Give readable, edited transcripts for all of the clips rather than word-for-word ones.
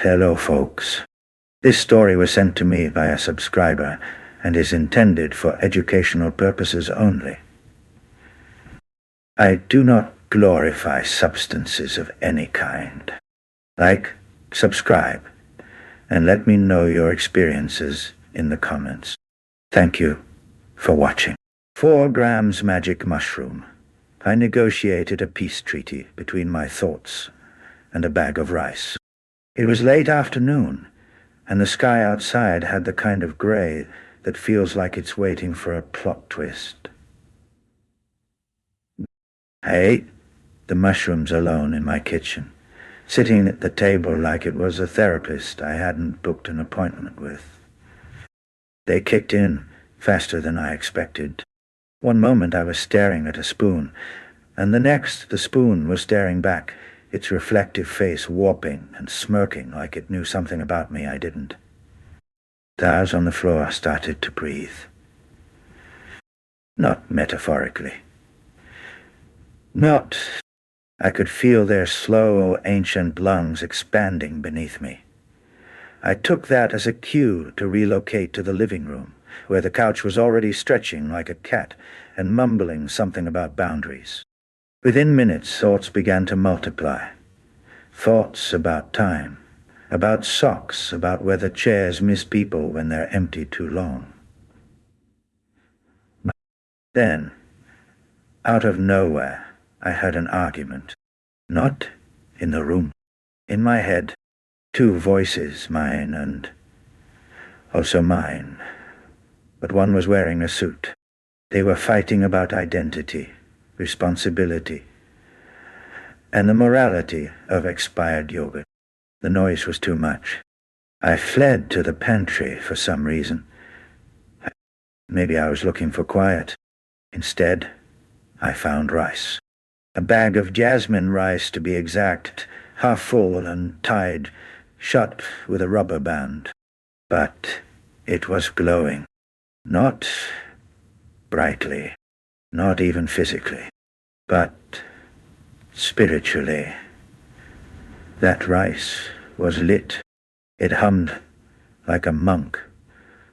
Hello, folks. This story was sent to me by a subscriber and is intended for educational purposes only. I do not glorify substances of any kind. Like, subscribe, and let me know your experiences in the comments. Thank you for watching. 4 grams magic mushroom. I negotiated a peace treaty between my thoughts and a bag of rice. It was late afternoon, and the sky outside had the kind of gray that feels like it's waiting for a plot twist. I ate the mushrooms alone in my kitchen, sitting at the table like it was a therapist I hadn't booked an appointment with. They kicked in faster than I expected. One moment I was staring at a spoon, and the next the spoon was staring back, its reflective face warping and smirking like it knew something about me I didn't. The house on the floor started to breathe. Not metaphorically. Not. I could feel their slow, ancient lungs expanding beneath me. I took that as a cue to relocate to the living room, where the couch was already stretching like a cat and mumbling something about boundaries. Within minutes, thoughts began to multiply. Thoughts about time, about socks, about whether chairs miss people when they're empty too long. Then, out of nowhere, I heard an argument. Not in the room. In my head, 2 voices, mine and also mine. But one was wearing a suit. They were fighting about identity, responsibility, and the morality of expired yogurt. The noise was too much. I fled to the pantry for some reason. Maybe I was looking for quiet. Instead, I found rice. A bag of jasmine rice, to be exact, half full and tied, shut with a rubber band. But it was glowing. Not brightly, not even physically, but spiritually. That rice was lit. It hummed like a monk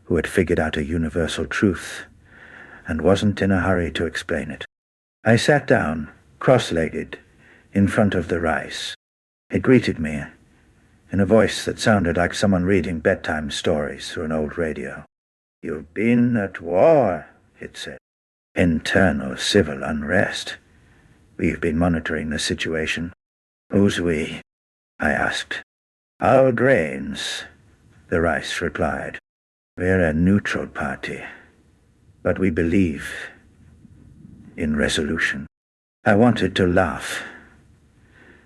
who had figured out a universal truth and wasn't in a hurry to explain it. I sat down, cross-legged, in front of the rice. It greeted me in a voice that sounded like someone reading bedtime stories through an old radio. "You've been at war," it said. "Internal civil unrest. We've been monitoring the situation." "Who's we?" I asked. "Our grains," the rice replied. "We're a neutral party, but we believe in resolution." I wanted to laugh,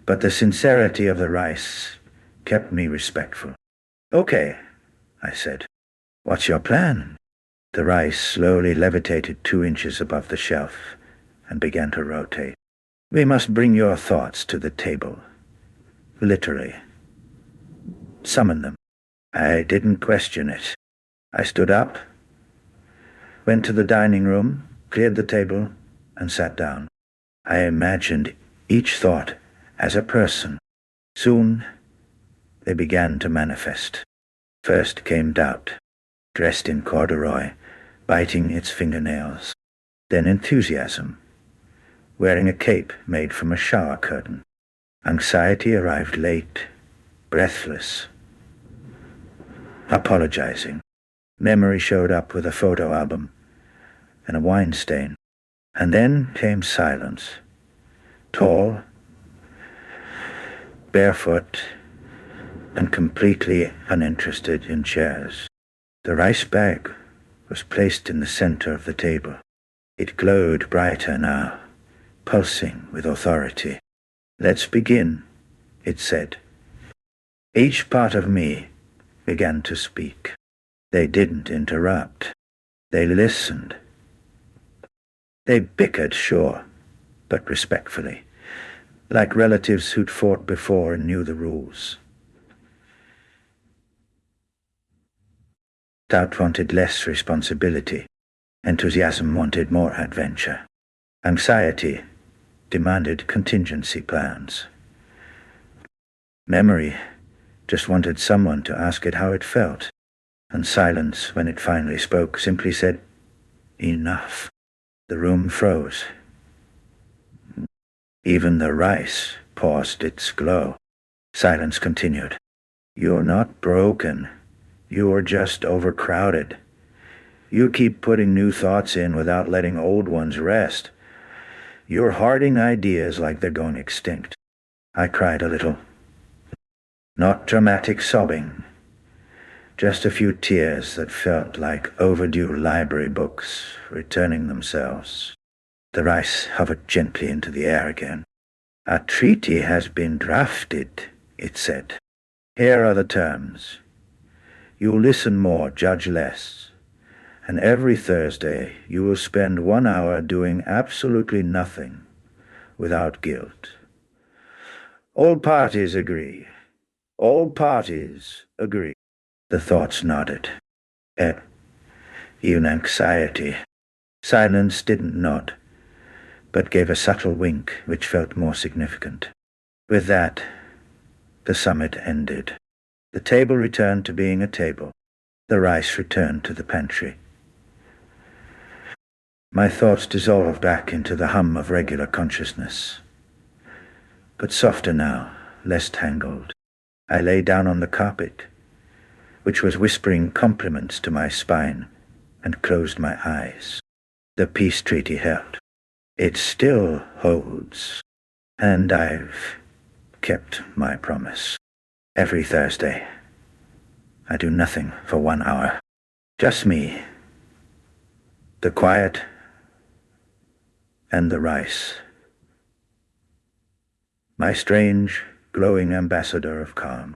but the sincerity of the rice kept me respectful. "Okay," I said. "What's your plan?" The rice slowly levitated 2 inches above the shelf and began to rotate. "We must bring your thoughts to the table. Literally. Summon them." I didn't question it. I stood up, went to the dining room, cleared the table, and sat down. I imagined each thought as a person. Soon, they began to manifest. First came doubt, dressed in corduroy, biting its fingernails. Then enthusiasm, wearing a cape made from a shower curtain. Anxiety arrived late, breathless, apologizing. Memory showed up with a photo album and a wine stain. And then came silence. Tall, barefoot, and completely uninterested in chairs. The rice bag was placed in the center of the table. It glowed brighter now, pulsing with authority. "Let's begin," it said. Each part of me began to speak. They didn't interrupt. They listened. They bickered, sure, but respectfully, like relatives who'd fought before and knew the rules. Doubt wanted less responsibility. Enthusiasm wanted more adventure. Anxiety demanded contingency plans. Memory just wanted someone to ask it how it felt, and silence, when it finally spoke, simply said, "Enough." The room froze. Even the rice paused its glow. Silence continued. "You're not broken. You're just overcrowded. You keep putting new thoughts in without letting old ones rest. You're hoarding ideas like they're going extinct." I cried a little. Not dramatic sobbing. Just a few tears that felt like overdue library books returning themselves. The rice hovered gently into the air again. "A treaty has been drafted," it said. "Here are the terms. You listen more, judge less. And every Thursday you will spend 1 hour doing absolutely nothing without guilt." All parties agree. All parties agree. The thoughts nodded. Even anxiety. Silence didn't nod, but gave a subtle wink which felt more significant. With that, the summit ended. The table returned to being a table. The rice returned to the pantry. My thoughts dissolved back into the hum of regular consciousness. But softer now, less tangled. I lay down on the carpet, which was whispering compliments to my spine, and closed my eyes. The peace treaty held. It still holds, and I've kept my promise. Every Thursday, I do nothing for 1 hour. Just me, the quiet, and the rice. My strange, glowing ambassador of calm.